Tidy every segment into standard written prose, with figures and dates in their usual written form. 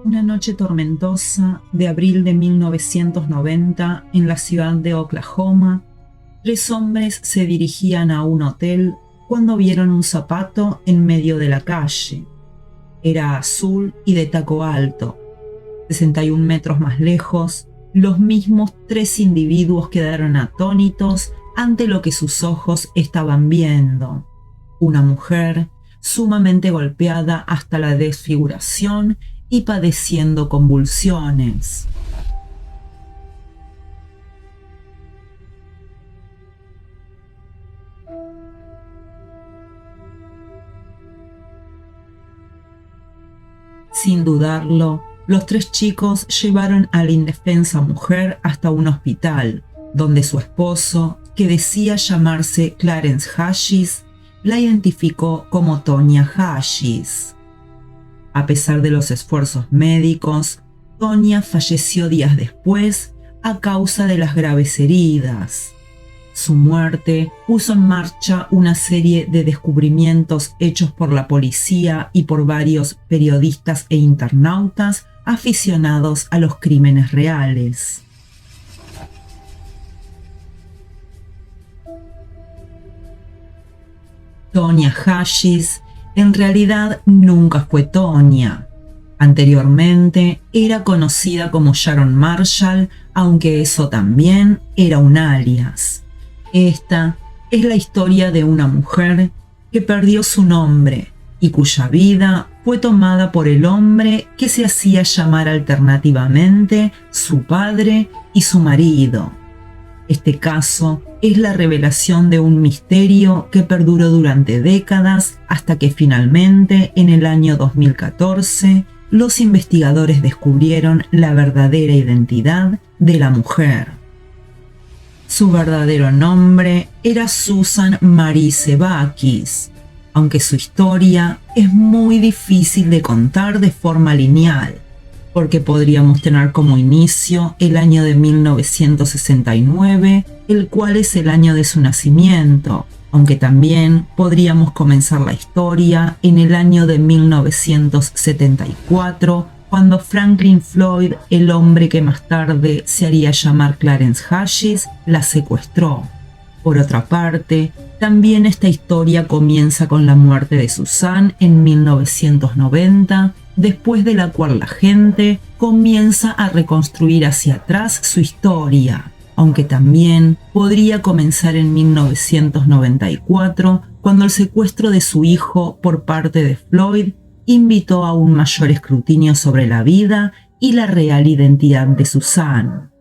Una noche tormentosa de abril de 1990 en la ciudad de Oklahoma, tres hombres se dirigían a un hotel cuando vieron un zapato en medio de la calle. Era azul y de taco alto. 61 metros más lejos, los mismos tres individuos quedaron atónitos ante lo que sus ojos estaban viendo. Una mujer sumamente golpeada hasta la desfiguración y padeciendo convulsiones. Sin dudarlo, los tres chicos llevaron a la indefensa mujer hasta un hospital, donde su esposo, que decía llamarse Clarence Hashis, la identificó como Tonya Hashis. A pesar de los esfuerzos médicos, Tonya falleció días después a causa de las graves heridas. Su muerte puso en marcha una serie de descubrimientos hechos por la policía y por varios periodistas e internautas aficionados a los crímenes reales. Tonya Hashis en realidad nunca fue Tonya. Anteriormente era conocida como Sharon Marshall, aunque eso también era un alias. Esta es la historia de una mujer que perdió su nombre y cuya vida fue tomada por el hombre que se hacía llamar alternativamente su padre y su marido. Este caso es la revelación de un misterio que perduró durante décadas hasta que finalmente, en el año 2014, los investigadores descubrieron la verdadera identidad de la mujer. Su verdadero nombre era Susan Marie Sebakis, aunque su historia es muy difícil de contar de forma lineal, porque podríamos tener como inicio el año de 1969, el cual es el año de su nacimiento, aunque también podríamos comenzar la historia en el año de 1974, cuando Franklin Floyd, el hombre que más tarde se haría llamar Clarence Hashis, la secuestró. Por otra parte, también esta historia comienza con la muerte de Susan en 1990, después de la cual la gente comienza a reconstruir hacia atrás su historia, aunque también podría comenzar en 1994, cuando el secuestro de su hijo por parte de Floyd invitó a un mayor escrutinio sobre la vida y la real identidad de Susan.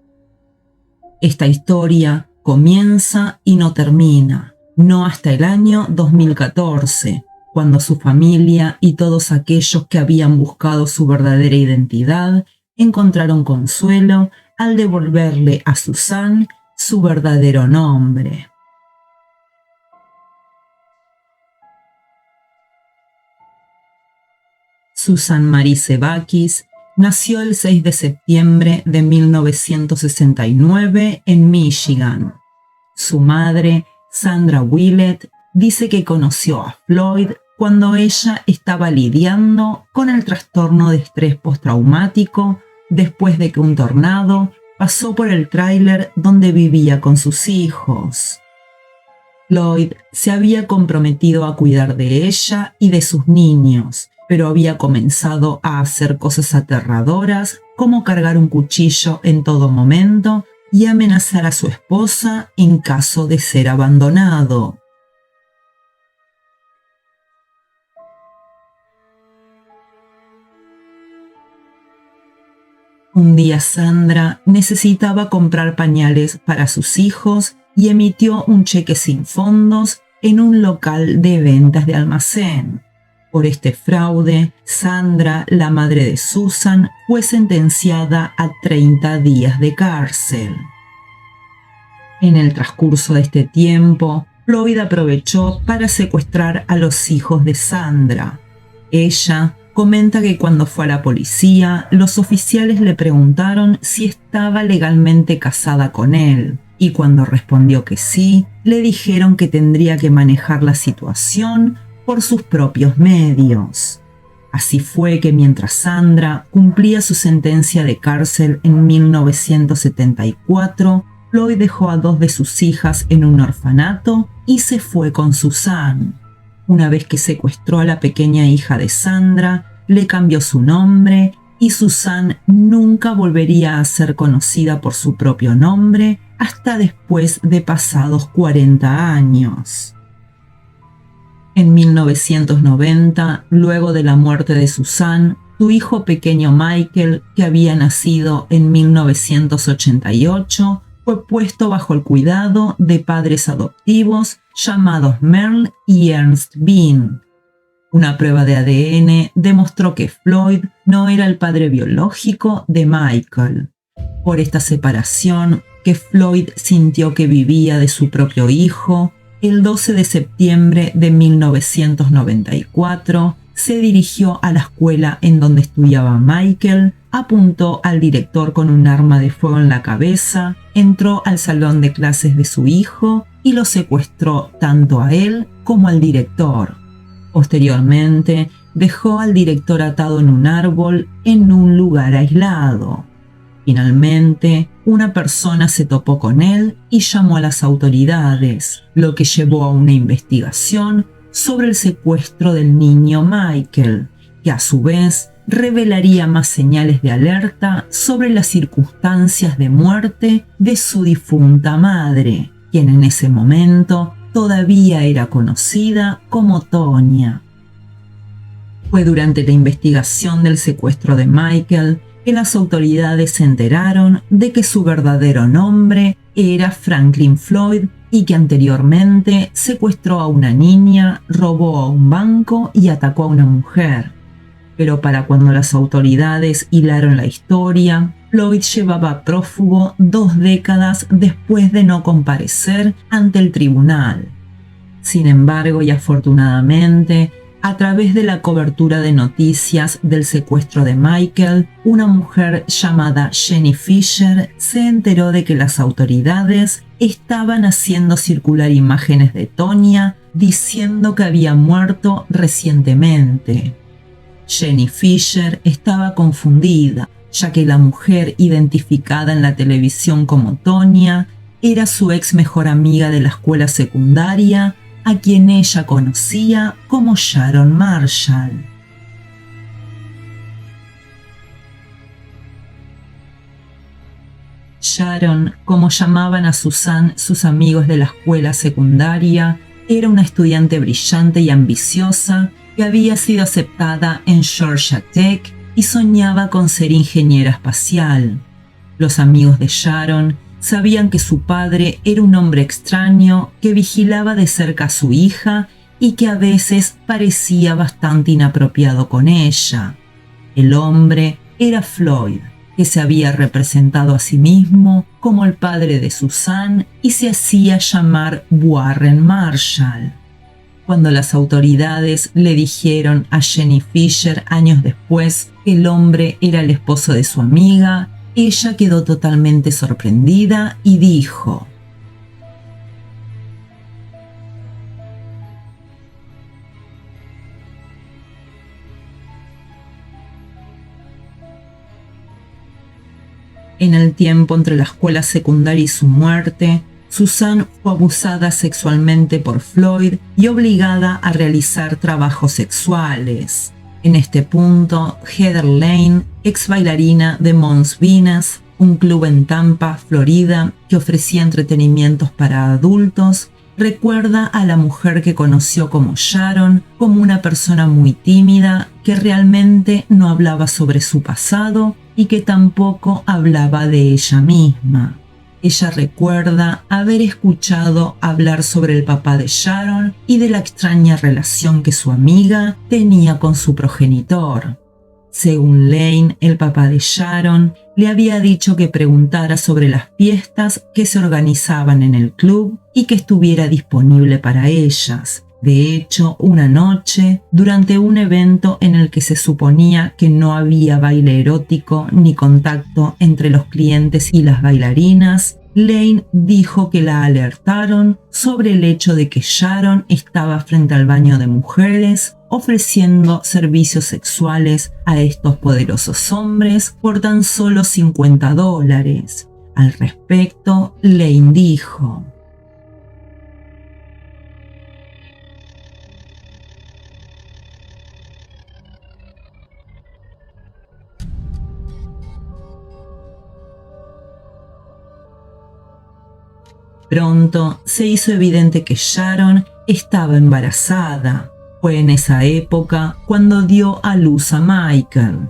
Esta historia comienza y no termina, no hasta el año 2014, cuando su familia y todos aquellos que habían buscado su verdadera identidad encontraron consuelo al devolverle a Susan su verdadero nombre. Susan Marie Sebakis nació el 6 de septiembre de 1969 en Michigan. Su madre, Sandra Willett, dice que conoció a Floyd cuando ella estaba lidiando con el trastorno de estrés postraumático después de que un tornado pasó por el tráiler donde vivía con sus hijos. Floyd se había comprometido a cuidar de ella y de sus niños, pero había comenzado a hacer cosas aterradoras como cargar un cuchillo en todo momento y amenazar a su esposa en caso de ser abandonado. Un día Sandra necesitaba comprar pañales para sus hijos y emitió un cheque sin fondos en un local de ventas de almacén. Por este fraude, Sandra, la madre de Susan, fue sentenciada a 30 días de cárcel. En el transcurso de este tiempo, Floyd aprovechó para secuestrar a los hijos de Sandra. Ella comenta que cuando fue a la policía, los oficiales le preguntaron si estaba legalmente casada con él, y cuando respondió que sí, le dijeron que tendría que manejar la situación por sus propios medios. Así fue que mientras Sandra cumplía su sentencia de cárcel en 1974, Floyd dejó a 2 de sus hijas en un orfanato y se fue con Susan. Una vez que secuestró a la pequeña hija de Sandra, le cambió su nombre y Susan nunca volvería a ser conocida por su propio nombre hasta después de pasados 40 años. En 1990, luego de la muerte de Susan, su hijo pequeño Michael, que había nacido en 1988, fue puesto bajo el cuidado de padres adoptivos llamados Merle y Ernst Bean. Una prueba de ADN demostró que Floyd no era el padre biológico de Michael. Por esta separación, que Floyd sintió que vivía de su propio hijo, el 12 de septiembre de 1994 se dirigió a la escuela en donde estudiaba Michael, apuntó al director con un arma de fuego en la cabeza, entró al salón de clases de su hijo y lo secuestró tanto a él como al director. Posteriormente, dejó al director atado en un árbol en un lugar aislado. Finalmente, una persona se topó con él y llamó a las autoridades, lo que llevó a una investigación sobre el secuestro del niño Michael, que a su vez revelaría más señales de alerta sobre las circunstancias de muerte de su difunta madre, quien en ese momento todavía era conocida como Tonya. Fue durante la investigación del secuestro de Michael que las autoridades se enteraron de que su verdadero nombre era Franklin Floyd y que anteriormente secuestró a una niña, robó a un banco y atacó a una mujer. Pero para cuando las autoridades hilaron la historia, Floyd llevaba prófugo 2 décadas después de no comparecer ante el tribunal. Sin embargo, y afortunadamente, a través de la cobertura de noticias del secuestro de Michael, una mujer llamada Jenny Fisher se enteró de que las autoridades estaban haciendo circular imágenes de Tonya diciendo que había muerto recientemente. Jenny Fisher estaba confundida, ya que la mujer identificada en la televisión como Tonya era su ex mejor amiga de la escuela secundaria, a quien ella conocía como Sharon Marshall. Sharon, como llamaban a Susan sus amigos de la escuela secundaria, era una estudiante brillante y ambiciosa que había sido aceptada en Georgia Tech y soñaba con ser ingeniera espacial. Los amigos de Sharon sabían que su padre era un hombre extraño que vigilaba de cerca a su hija y que a veces parecía bastante inapropiado con ella. El hombre era Floyd, que se había representado a sí mismo como el padre de Susan y se hacía llamar Warren Marshall. Cuando las autoridades le dijeron a Jenny Fisher años después que el hombre era el esposo de su amiga, ella quedó totalmente sorprendida y dijo: en el tiempo entre la escuela secundaria y su muerte, Susan fue abusada sexualmente por Floyd y obligada a realizar trabajos sexuales. En este punto, Heather Lane, ex bailarina de Mons Venus, un club en Tampa, Florida, que ofrecía entretenimientos para adultos, recuerda a la mujer que conoció como Sharon como una persona muy tímida que realmente no hablaba sobre su pasado y que tampoco hablaba de ella misma. Ella recuerda haber escuchado hablar sobre el papá de Sharon y de la extraña relación que su amiga tenía con su progenitor. Según Lane, el papá de Sharon le había dicho que preguntara sobre las fiestas que se organizaban en el club y que estuviera disponible para ellas. De hecho, una noche, durante un evento en el que se suponía que no había baile erótico ni contacto entre los clientes y las bailarinas, Lane dijo que la alertaron sobre el hecho de que Sharon estaba frente al baño de mujeres ofreciendo servicios sexuales a estos poderosos hombres por tan solo $50. Al respecto, Lane dijo: pronto se hizo evidente que Sharon estaba embarazada. Fue en esa época cuando dio a luz a Michael.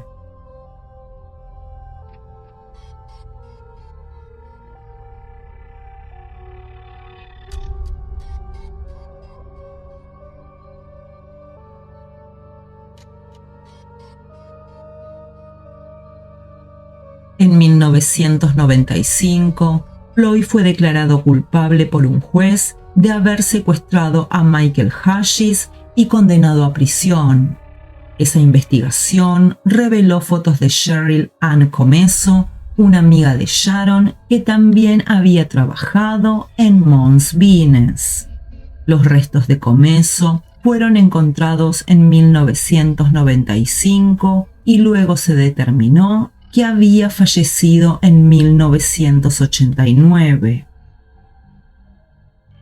En 1995, Floyd fue declarado culpable por un juez de haber secuestrado a Michael Hughes y condenado a prisión. Esa investigación reveló fotos de Cheryl Ann Comesso, una amiga de Sharon que también había trabajado en Mons Venus. Los restos de Comesso fueron encontrados en 1995 y luego se determinó que había fallecido en 1989.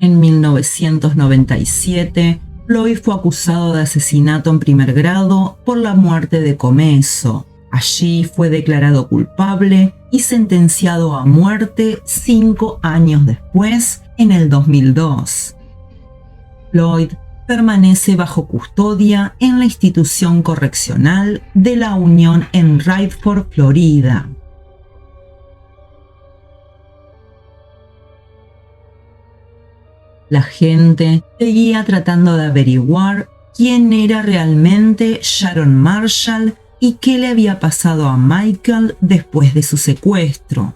En 1997, Floyd fue acusado de asesinato en primer grado por la muerte de Comesso. Allí fue declarado culpable y sentenciado a muerte 5 años después, en el 2002. Floyd permanece bajo custodia en la institución correccional de la Unión en Radford, Florida. La gente seguía tratando de averiguar quién era realmente Sharon Marshall y qué le había pasado a Michael después de su secuestro.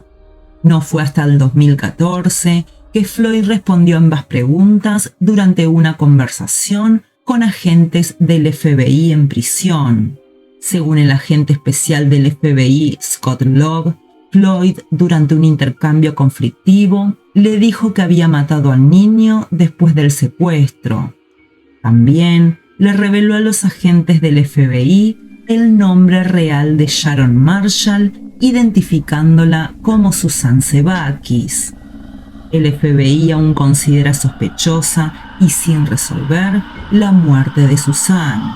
No fue hasta el 2014 que Floyd respondió ambas preguntas durante una conversación con agentes del FBI en prisión. Según el agente especial del FBI, Scott Love, Floyd, durante un intercambio conflictivo, le dijo que había matado al niño después del secuestro. También le reveló a los agentes del FBI el nombre real de Sharon Marshall, identificándola como Susan Sebakis. El FBI aún considera sospechosa y sin resolver la muerte de Susan.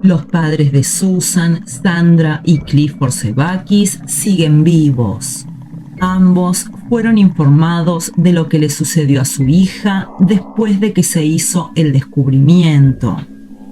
Los padres de Susan, Sandra y Clifford Sebakis, siguen vivos. Ambos fueron informados de lo que le sucedió a su hija después de que se hizo el descubrimiento.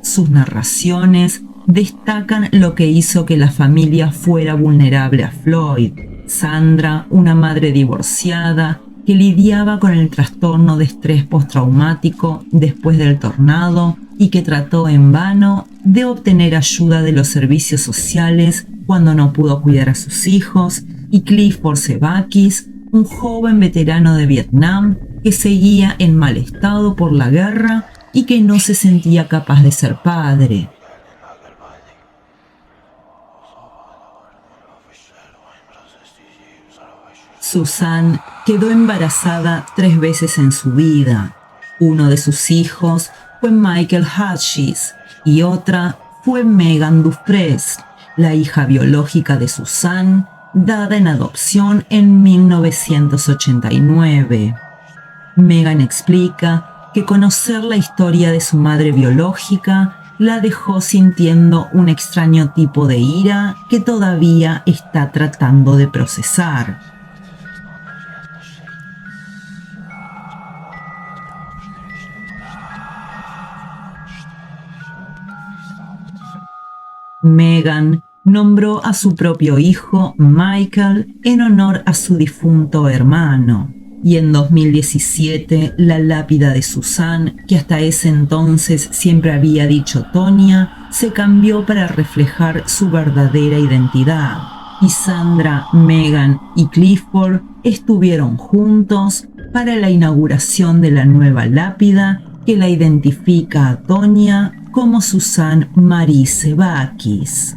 Sus narraciones destacan lo que hizo que la familia fuera vulnerable a Floyd. Sandra, una madre divorciada que lidiaba con el trastorno de estrés postraumático después del tornado y que trató en vano de obtener ayuda de los servicios sociales cuando no pudo cuidar a sus hijos, y Clifford Sebakis, un joven veterano de Vietnam que seguía en mal estado por la guerra y que no se sentía capaz de ser padre. Susan quedó embarazada 3 veces en su vida. Uno de sus hijos fue Michael Hughes y otra fue Megan Dufresne, la hija biológica de Susan, dada en adopción en 1989. Megan explica que conocer la historia de su madre biológica la dejó sintiendo un extraño tipo de ira que todavía está tratando de procesar. Megan nombró a su propio hijo Michael en honor a su difunto hermano, y en 2017 la lápida de Susan, que hasta ese entonces siempre había dicho Tonya, se cambió para reflejar su verdadera identidad, y Sandra, Megan y Clifford estuvieron juntos para la inauguración de la nueva lápida que la identifica a Tonya como Susan Marie Sebakis.